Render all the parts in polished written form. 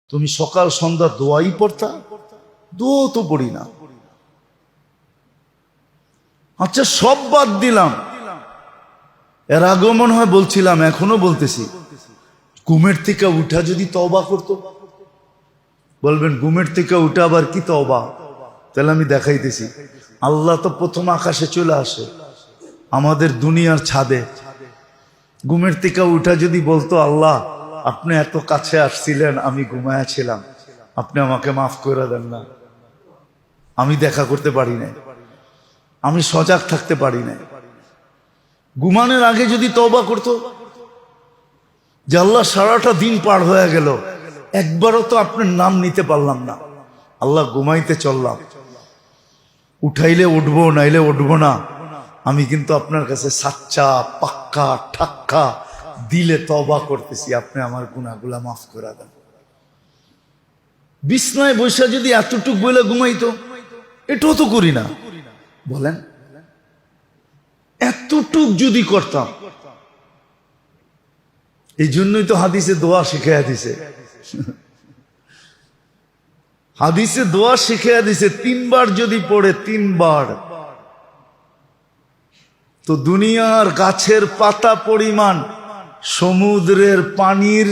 তুমি সকাল সন্ধ্যা দোয়াই পড়তা? দোয়া তো পড়ি না। আচ্ছা, সব বাদ দিলাম। এর আগেও মনে হয় বলছিলাম, এখনো বলতেছি, ঘুমের থেকে উঠা যদি তওবা করতো। বলবেন ঘুমের থেকে উঠা আবার কি তওবা? তাহলে আমি দেখাইতেছি। আল্লাহ তো প্রথম আকাশে চলে আসে, আমাদের দুনিয়ার ছাদে। ঘুমের থেকে উঠা যদি বলতো, আল্লাহ আপনি এত কাছে আসছিলেন, আমি ঘুমায়াছিলাম, আপনি আমাকে মাফ করে দেন না, আমি দেখা করতে পারি নাই, আমি সজাগ থাকতে পারি নাই। ঘুমানোর আগে যদি তওবা করতো যে আল্লাহ সারাটা দিন পার হয়ে গেল, একবারও তো আপনার নাম নিতে পারলাম না, আল্লাহ ঘুমাইতে চললাম, উঠাইলে উঠবো নাইলে উঠবো না, আমি কিন্তু আপনার কাছে সাচ্চা পাক্কা ঠাক্কা দিলে তওবা করতেছি, আপনি আমার গুনাহগুলা মাফ করে দেন। বিছনায় বসে যদি এতটুক বলে ঘুমাইতো, এটাও তো করি না। বলেন, এতটুক যদি করতাম। এই জন্যই তো হাদিসে দোয়া শিখাইয়া দিছে। হাদিসে দোয়া শিখাইয়া দিছে, 3 বার যদি পড়ে, 3 বার, তো দুনিয়ার গাছের পাতা পরিমাণ, সমুদ্রের পানির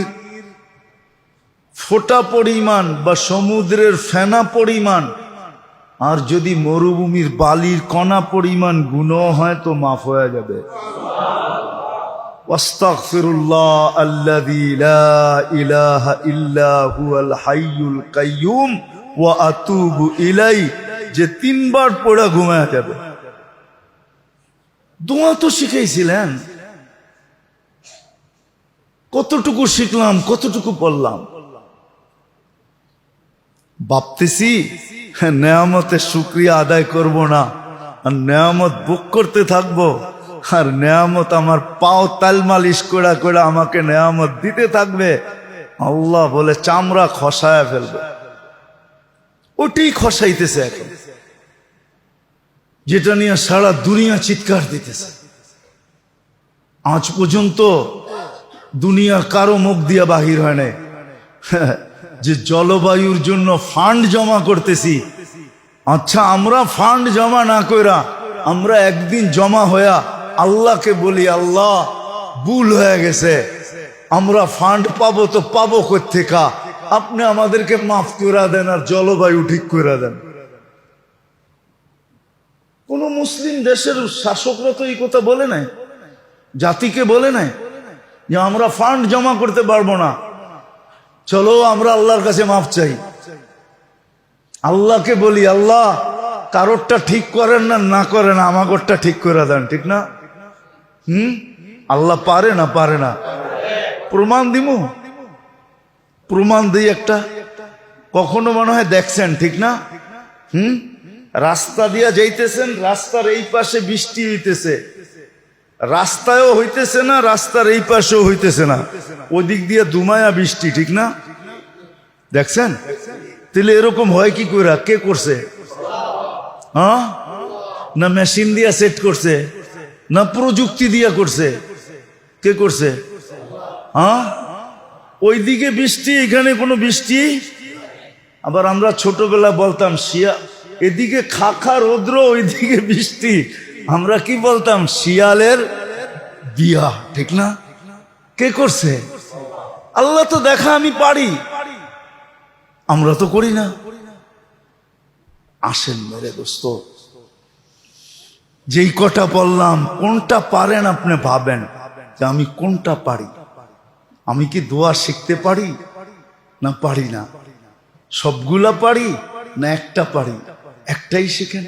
ফোঁটা পরিমাণ বা সমুদ্রের ফেনা পরিমাণ, আর যদি মরুভূমির বালির কণা পরিমাণ গুনাহ হয় তো মাফ হয়ে যাবে। ওয়াস্তাগফিরুল্লাহ আল্লাযী লা ইলাহা ইল্লা হুয়াল হাইয়ুল কাইয়্যুম ওয়া আতুবু ইলাইহি, যে 3 বার পড়া ঘুমায়া যাবে। দোয়া তো শিখাইছিলেন, কতটুকু শিখলাম, কতটুকু পড়লাম। ভাবতেছি নেয়ামতের শুকরিয়া আদায় করব না, আর নেয়ামত ভোগ করতে থাকবো, আর নেয়ামত আমার পাও তাল মালিশ করে করে আমাকে নেয়ামত দিতে থাকবে। আল্লাহ বলে চামড়া খসায় ফেলবে। ওটাই খসাইতেছে এখন, যেটা নিয়ে সারা দুনিয়া চিৎকার দিতেছে। আজ পর্যন্ত দুনিয়া কারো মুখ দিয়া বাহির হয় নাই যে জলবায়ুর জন্য ফান্ড জমা করতেছি। আচ্ছা, আমরা ফান্ড জমা না কইরা আমরা একদিন জমা হইয়া আল্লাহকে বলি, আল্লাহ ভুল হয়ে গেছে, আমরা ফান্ড পাবো তো পাবো কোত্থেকা, আপনি আমাদেরকে মাফ করে দেন আর জলবায়ু ঠিক করে দেন। কোন মুসলিম দেশের শাসকরা তো এই কথা বলে নাই, জাতিকে বলে নাই যে আমরা ফান্ড জমা করতে পারবো না, চলো আমরা আল্লাহর কাছে মাফ চাই। আল্লাহকে বলি, আল্লাহ কারোরটা ঠিক করেন না, না করেন, আমাগরটা ঠিক করে দেন, ঠিক না? আল্লাহ পারে না? পারে না? প্রমাণ দিমু, প্রমাণ দিই একটা। কখনো মনে হয় দেখছেন, ঠিক না? রাস্তা দিয়া যাইতেছেন, রাস্তার এই পাশে বৃষ্টি হইতেছে, রাস্তায়ও হইতেছে না, রাস্তার এই পাশেও হইতেছে না, ওদিক দিয়ে দুমায়া বৃষ্টি, ঠিক না? দেখছেন? তাহলে এরকম হয় কি করে? কে করছে? হ্যাঁ, না মেশিন দিয়া সেট করছে, না প্রযুক্তি দিয়া করছে? কে করছে? হ্যাঁ, ওইদিকে বৃষ্টি, এখানে কোনো বৃষ্টি। আবার আমরা ছোটবেলা বলতাম এদিকে খাখা রৌদ্র, ওইদিকে বৃষ্টি, আমরা কি বলতাম? শিয়ালের বিয়া, ঠিক না? কে করছে? আল্লাহ তো দেখা আমি পারি, আমরা তো করি না। আসেন মেরে দোস্ত, যেই কটা বললাম, কোনটা পারেন আপনি ভাবেন যে আমি কোনটা পারি। আমি কি দোয়া শিখতে পারি না পারি না? সবগুলা পারি না একটা পারি? একটাই শিখেন।